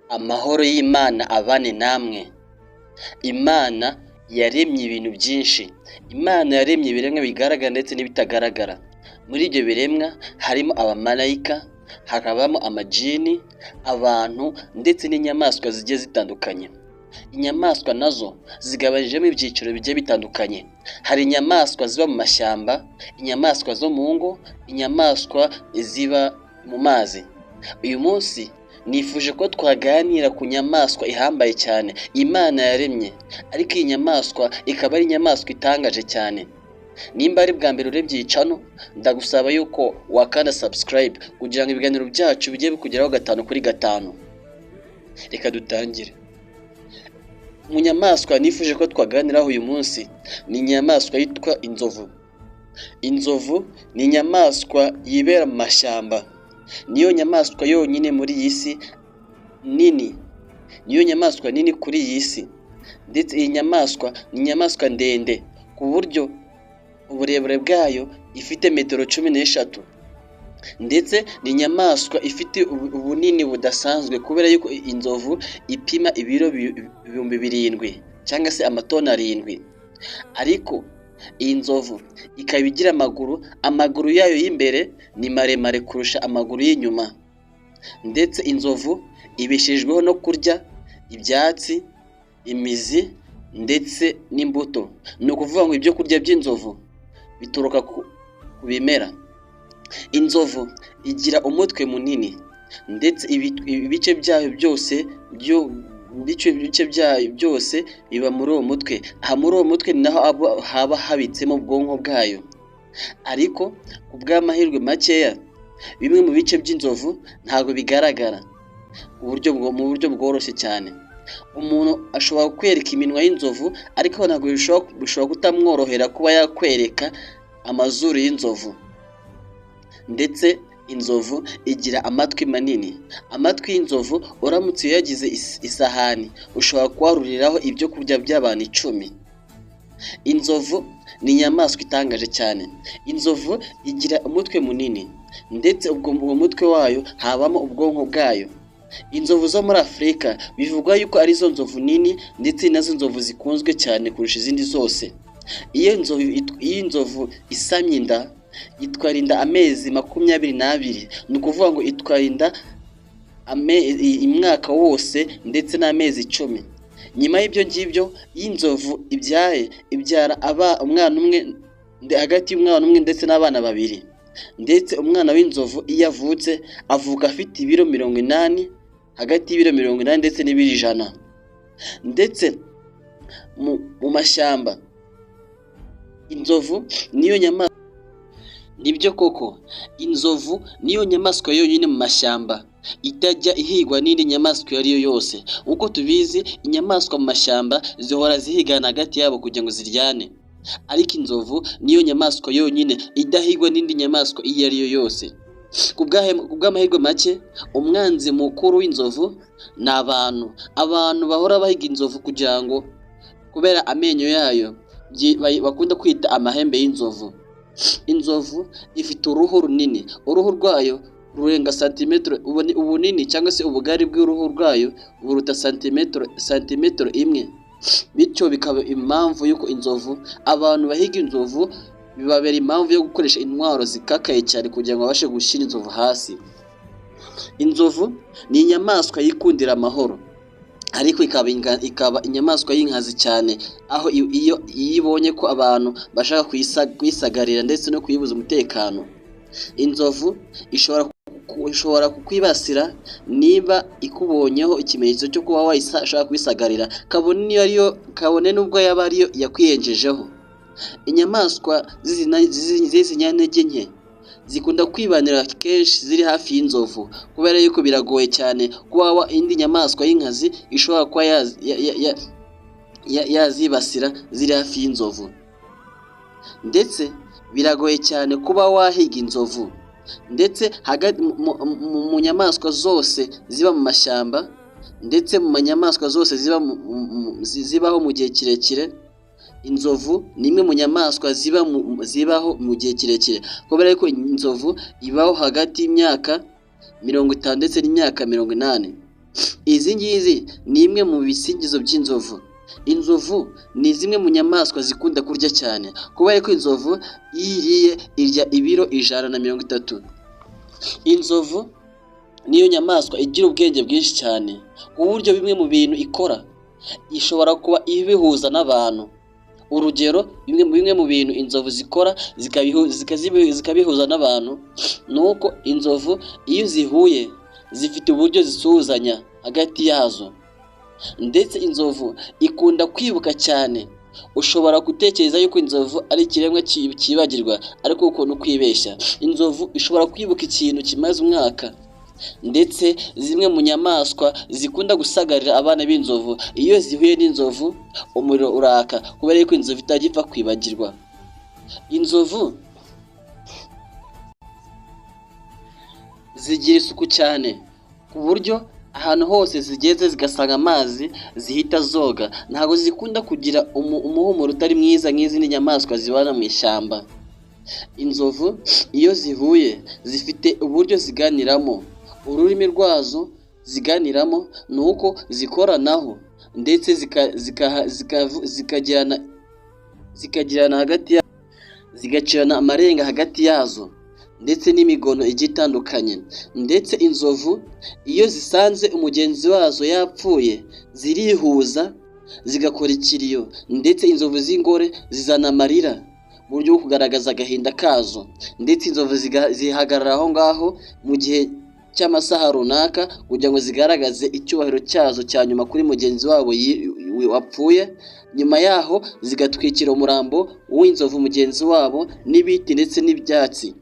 Amahoro y'Imana abane namwe. Imana yaremye ibintu byinshi. Imana yaremye ibiremwa bigaragara ndetse n'ibitagaragara. Muri ibyo biremwa harimo abamarayika, hakabamo amajini, abantu ndetse n'inyamaswa zigiye zitandukanye. Inyamaswa nazo zigabanyijemo ibyiciro bigiye bitandukanye. Hari inyamaswa ziba mu mashyamba, inyamaswa zo mu ngo, inyamaswa ziba mu mazi. Uyu munsi nifuje ko twaganira ku nyamaswa ihambaye cyane Imana yaremye, ariko iyi nyamaswa ikaba ari inyamaswa itangaje cyane. Nimba ari bwa mbere urebye iyi channel, ndagusaba yuko wakanda subscribe kugira ngo ibiganiro byacu bijye bikugeraho 5/5. Reka dutangire. Mu nyamaswa nifuje ko twaganiraho uyu munsi ni inyamaswa yitwa inzovu. Inzovu ni inyamaswa yibera mu mashyamba. Niyo nyamaswa yonyine muri iyi si nini. Niyo nyamaswa nini kuri iyi si. Ndetse iyi nyamaswa ni inyamaswa ndende ku buryo uburebure bwayo ifite metero 13. Ndetse ni inyamaswa ifite ubunini budasanzwe kubera yuko inzovu ipima ibiro 7,000 cyangwa se amatoni 7. Ariko iyi nzovu ikaba igira amaguru yayo y'imbere ni maremare kurusha amaguru y'inyuma. Ndetse inzovu ibeshejweho no kurya ibyatsi, imizi ndetse n'imbuto. Ni ukuvuga ngo ibyo kurya by'inzovu bituruka ku bimera. Inzovu igira umutwe munini ndetse ibice byayo byose biba muri uwo mutwe. Muri uwo mutwe ni naho haba habitsemo ubwonko bwayo. Ariko ku bw'amahirwe makeya bimwe mu bice by'inzovu ntabwo bigaragara mu buryo bworoshye cyane. Umuntu ashobora kwereka iminwa y'inzovu, ariko ntabwo bishobora kutamworohera kuba yakwereka amazuru y'inzovu. Ndetse inzovu igira amatwi manini. Amatwi y'inzovu uramutse uyagize isahani ushobora kuharuriraho ibyo kurya by'abantu 10. Inzovu ni inyamaswa itangaje cyane. Inzovu igira umutwe munini ndetse uwo mutwe wayo habamo ubwonko bwayo. Inzovu zo muri Afurika bivugwa yuko ari zo nzovu nini ndetse nazo nzovu zikunzwe cyane kurusha izindi zose. Iyo inzovu isamye inda itwara inda amezi 22. Ni ukuvuga ngo itwara inda umwaka wose ndetse n'amezi 10. Nyuma y'ibyo ngibyo y'inzovu ibyara umwana umwe, hagati y'umwana umwe ndetse n'abana 2. Ndetse umwana w'inzovu iyo avutse avuka afite ibiro 80, hagati y'ibiro 80 ndetse n'ibiro 100. Ndetse mu mashyamba inzovu niyo nyamaswa. Nibyo koko, inzovu niyo nyamaswa yonyine mu mashyamba itajya ihigwa n'indi nyamaswa iyo ari yo yose. Uko tubizi, inyamaswa mu mashyamba zihora zihigana hagati yabo kugira ngo ziryane. Ariko inzovu niyo nyamaswa yonyine idahigwa n'indi nyamaswa iyo ari yo yose. Ku bw'amahirwe make, umwanzi mukuru w'inzovu ni abantu. Abantu bahora bahiga inzovu kugira ngo, kubera amenyo yayo bakunda kwita amahembe y'inzovu. Inzovu ifite uruhu runini. Uruhu rwayo rurenga santimetero, ubunini cyangwa se ubugari bw'uruhu rwayo buruta santimetero 1. Bityo bikaba impamvu yuko inzovu, abantu bahiga inzovu bibabera impamvu yo gukoresha intwaro zikakaye cyane kugira ngo babashe gushyira inzovu hasi. Inzovu ni inyamaswa yikundira amahoro, ariko ikaba inyamaswa y'inkazi cyane, aho iyo ibonye ko abantu bashaka kuyisagarira ndetse no kuyibuza umutekano, inzovu ishobora kukwibasira niba ikubonyeho ikimenyetso cyo kuba washaka kuyisagarira, kabone n'ubwo yaba ariyo yakwiyenjejeho. Inyamaswa z'izinyantege nke zikunda kwibanira kenshi ziri hafi y'inzovu, kubera yuko biragoye cyane kuba indi nyamaswa y'inkazi ishobora kuba yazibasira ziri hafi y'inzovu. Ndetse biragoye cyane kuba wahiga inzovu. Ndetse mu nyamaswa zose ziba mu mashyamba ndetse mu nyamaswa zose zibaho mu gihe kirekire, inzovu ni imwe mu nyamaswa zibaho mu gihe kirekire, kubera ko inzovu ibaho hagati y'imyaka 50 ndetse n'imyaka 80. Izi ngizi ni imwe mu bisingizo by'inzovu. Inzovu ni zimwe mu nyamaswa zikunda kurya cyane, kubera ko inzovu iyo iriye irya ibiro 130. Inzovu niyo nyamaswa igira ubwenge bwinshi cyane, ku buryo bimwe mu bintu ikora ishobora kuba ibihuza n'abantu. Urugero, bimwe mu bintu inzovu zikora zikabihuza n'abantu, ni uko inzovu iyo zihuye zifite uburyo zisuhuzanya hagati yazo. Ndetse inzovu ikunda kwibuka cyane. Ushobora gutekereza yuko inzovu ari ikiremwa cyibagirwa, ariko uko ni ukwibeshya. Inzovu ishobora kwibuka ikintu kimaze umwaka. Ndetse zimwe mu nyamaswa zikunda gusagarira abana b'inzovu, iyo zihuye n'inzovu umuriro uraka, kubera ko inzovu itajya ipfa kwibagirwa. Inzovu zigira isuku cyane, ku buryo ahantu hose zigeze zigasanga amazi zihita zoga. Ntabwo zikunda kugira umuhumuro utari mwiza nk'izindi nyamaswa zibana mu ishyamba. Inzovu iyo zihuye zifite uburyo ziganiramo. Ururimi rwazo ziganiramo ni uko zikoranaho, ndetse zigacirana amarenga hagati yazo, ndetse n'imigono igiye itandukanye. Ndetse inzovu iyo zisanze umugenzi wazo yapfuye zirihuza zigakora ikiriyo, ndetse inzovu z'ingore zizana amarira mu buryo bwo kugaragaza agahinda kazo. Ndetse inzovu zihagarara aho ngaho mu gihe cy'amasaha runaka kugira ngo zigaragaze icyubahiro cyazo cya nyuma kuri mugenzi wabo wapfuye. Nyuma yaho zigatwikira umurambo w'inzovu mugenzi wabo n'ibiti ndetse n'ibyatsi.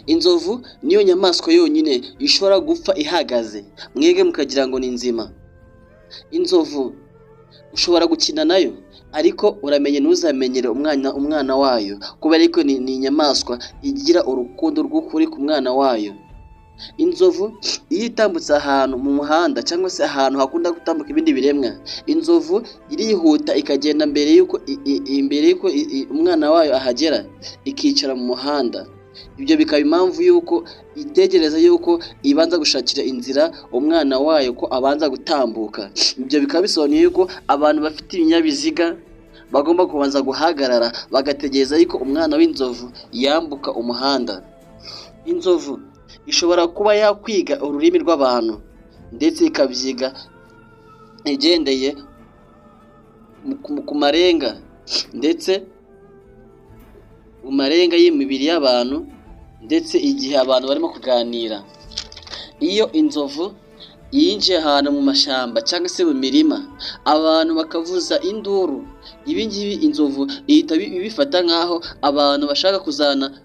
Inzovu niyo nyamaswa yonyine ishobora gupfa ihagaze, mwebwe mukagira ngo ni nzima. Inzovu ushobora gukina nayo, ariko uramenye ntuzamenyere umwana wayo, kubera ko ni inyamaswa igira urukundo rw'ukuri ku mwana wayo. Inzovu iyo itambutse ahantu mu muhanda cyangwa se ahantu hakunda gutambuka ibindi biremwa, inzovu irihuta ikagenda mbere y'uko umwana wayo ahagera, ikicara mu muhanda. Ibyo bikaba impamvu y'uko itegereza y'uko ibanza gushakira inzira umwana wayo ko abanza gutambuka. Ibyo bikaba bisobanuye y'uko abantu bafite ibinyabiziga bagomba kubanza guhagarara bagategereza y'uko umwana w'inzovu yambuka umuhanda. Inzovu ishobora kuba yakwiga ururimi rw'abantu, ndetse ikabyiga igendeye ku marenga, ndetse mu marenga y'imibiri y'abantu, ndetse igihe abantu barimo kuganira. Iyo inzovu yinjiye ahantu mu mashyamba cyangwa se mu mirima, abantu bakavuza induru, ibi ngibi inzovu ihita ibifata nk'aho abantu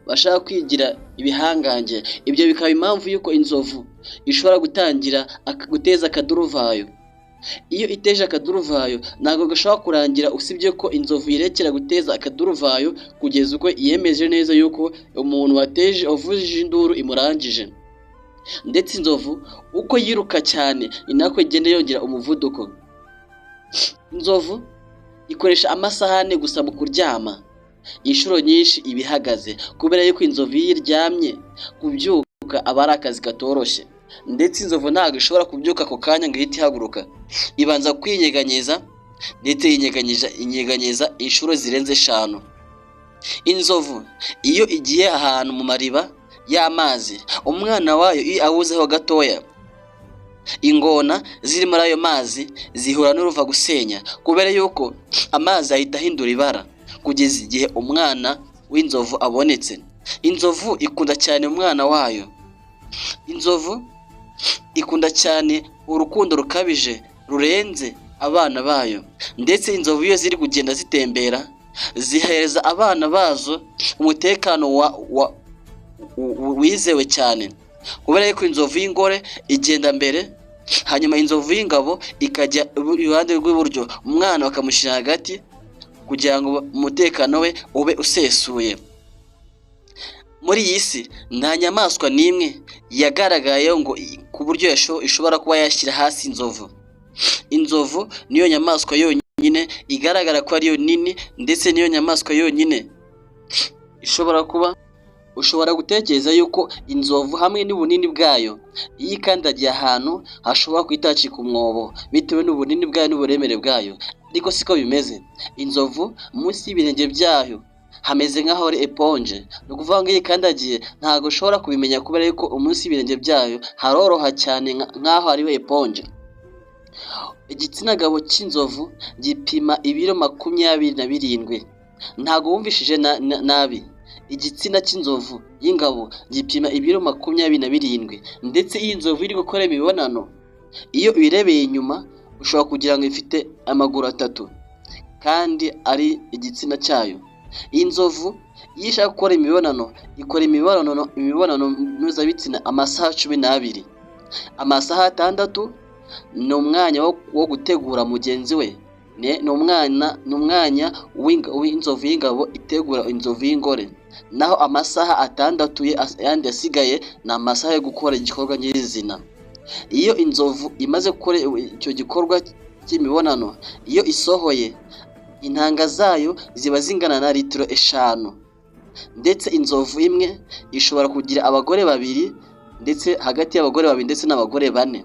bashaka kwigira ibihangange. Ibyo bikaba impamvu y'uko inzovu ishobora guteza akaduruvayo. Iyo iteje akaduruvayo ntabwo gashobora kurangira, usibye ko inzovu yirekera guteza akaduruvayo kugeza uko yemeje neza y'uko umuntu wavuje induru imurangije. Ndetse inzovu uko yiruka cyane ni nako igenda yongera umuvuduko. Inzovu ikoresha amasaha 4 gusa mu kuryama, inshuro nyinshi iba ihagaze, kubera yuko inzovu iyo iryamye kubyuka aba ari akazi katoroshye. Ndetse inzovu ntabwo ishobora kubyuka ako kanya ngo ihite ihaguruka, ibanza kwinyeganyeza, ndetse inyeganyeza inshuro zirenze 5. Inzovu iyo igiye ahantu mu mariba y'amazi, umwana wayo iyo awuzeho gatoya, ingona ziri muri ayo mazi zihura n'uruva gusenya, kubera yuko amazi ahita ahindura ibara kugeza igihe umwana w'inzovu abonetse. Inzovu ikunda cyane umwana wayo. Inzovu ikunda cyane urukundo rukabije rurenze abana bayo. Ndetse inzovu iyo ziri kugenda zitembera, zihereza abana bazo umutekano wizewe cyane, kubera yuko inzovu y'ingore igenda mbere, hanyuma inzovu y'ingabo ikajya iruhande rw'iburyo, umwana bakamushyira hagati kugira ngo umutekano we ube usesuye. Muri iyi si nta nyamaswa n'imwe yagaragayeho ngo ku buryo ishobora kuba yashyira hasi inzovu. Inzovu niyo nyamaswa yonyine igaragara ko ariyo nini, ndetse niyo nyamaswa yonyine ishobora kuba Ushobora gutekereza yuko inzovu hamwe n'ubunini bwayo iyo ikandagiye ahantu hashobora guhita hacika umwobo bitewe n'ubunini bwayo n'uburemere bwayo, ariko siko bimeze. Inzovu munsi y'ibirenge byayo hameze nk'aho ari eponge, ni ukuvuga ngo iyo ikandagiye ntabwo ushobora kubimenya kubera yuko munsi y'ibirenge byayo haroroha cyane nk'aho ariho eponge. Igitsina gabo cy'inzovu gipima ibiro 27. Ntabwo wumvishije nabi, igitsina cy'inzovu y'ingabo gipima ibiro 27, ndetse iyi nzovu iri gukora imibonano iyo uyirebeye inyuma ushobora kugira ngo ifite amaguru 3 kandi ari igitsina cyayo. Iyi nzovu iyo ishaka gukora imibonano ikora imibonano mpuzabitsina amasaha 12. Amasaha 6 ni umwanya wo gutegura mugenzi we, ni umwanya w'inzovu y'ingabo itegura inzovu y'ingore, naho amasaha 6 yandi asigaye ni amasaha yo gukora igikorwa nyirizina. Iyo inzovu imaze gukora icyo gikorwa cy'imibonano, iyo isohoye intanga zayo ziba zingana na litiro 5, ndetse inzovu imwe ishobora kugira abagore 2, ndetse hagati y'abagore 2 ndetse n'abagore 4.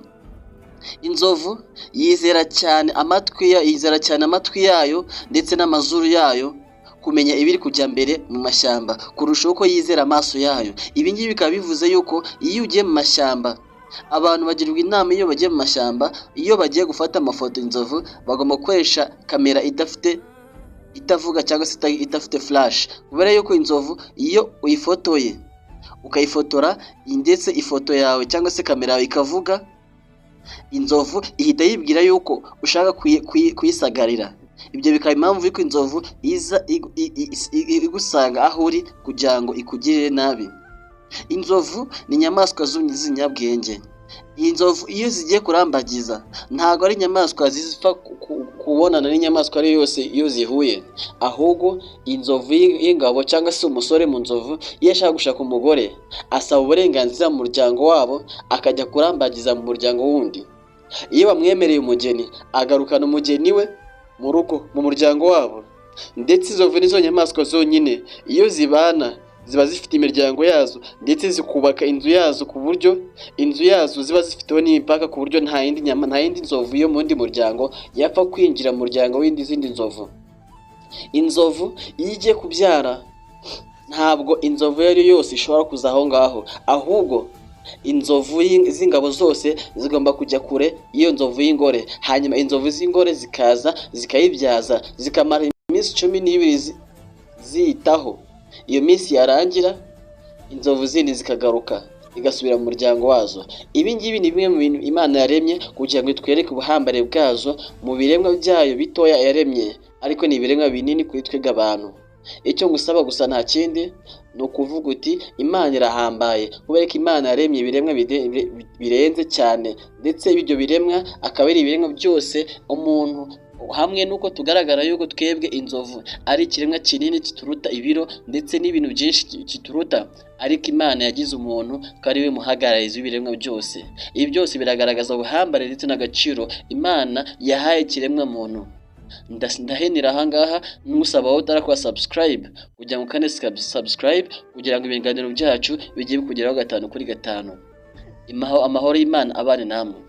Inzovu yizera cyane amatwi yayo ndetse n'amazuru yayo kumenya ibiri kujya mbere mu mashyamba kurusha uko yizera amaso yayo. Ibi ngibi bikaba bivuze yuko iyo ugiye mu mashyamba, abantu bagirwa inama iyo bagiye mu mashyamba, iyo bagiye gufata amafoto inzovu bagomba gukoresha kamera itavuga cyangwa se idafite flash, kubera yuko inzovu iyo uyifotoye ukayifotora ndetse ifoto yawe cyangwa se kamera yawe ikavuga, inzovu ihita yibwira yuko ushaka kuyisagarira. Ibyo bikaba impamvu yuko inzovu iza igusanga aho uri kugira ngo ikugirire nabi. Inzovu ni inyamaswa z'inyabwenge. Iyi nzovu iyo zigiye kurambagiza ntabwo ari inyamaswa zipfa kubonana n'inyamaswa ari yose iyo zihuye, ahubwo inzovu y'ingabo cyangwa se umusore mu nzovu iyo ashaka gushaka umugore asaba uburenganzira mu muryango wabo akajya kurambagiza mu muryango wundi. Iyo bamwemereye umugeni agarukana umugeni we mu rugo mu muryango wabo. Ndetse inzovu nizo nyamaswa zonyine iyo zibana ziba zifite imiryango yazo ndetse zikubaka inzu yazo ku buryo inzu yazo ziba zifiteho n'imipaka ku buryo nta yindi nzovu yo mu wundi muryango yapfa kwinjira mu muryango w'izindi nzovu. Inzovu iyo igiye kubyara ntabwo inzovu iyo ari yose ishobora kuza aho ngaho, ahubwo inzovu z'ingabo zose zigomba kujya kure iyo nzovu y'ingore, hanyuma inzovu z'ingore zikaza zikayibyaza zikamara iminsi 12 ziyitaho. Iyo minsi yarangira inzovu zindi zikagaruka igasubira mu muryango wazo. Ibi ngibi ni bimwe mu bintu Imana yaremye kugira ngo itwereke ubuhambare bwazo mu biremwa byayo bitoya yaremye, ariko ni ibiremwa binini kuri twebwe abantu. Icyo ngusaba gusa nta kindi ni ukuvuga uti Imana irahambaye, kubera ko Imana yaremye ibiremwa birenze cyane, ndetse ibyo biremwa akaba ari ibiremwa byose umuntu, hamwe nuko tugaragara yuko twebwe inzovu ari ikiremwa kinini kituruta ibiro ndetse n'ibintu byinshi kituruta, ariko Imana yagize umuntu ko ari we muhagararizi w'ibiremwa byose. Ibi byose biragaragaza ubuhambare ndetse n'agaciro Imana yahaye ikiremwa muntu. Ndahenera ahangaha nusaba aho utarakora subscribe kugira ngo kane subscribe kugira ngo ibiganiro byacu bigiye bikugeraho 5 kuri 5. Amahoro y'Imana abane namwe.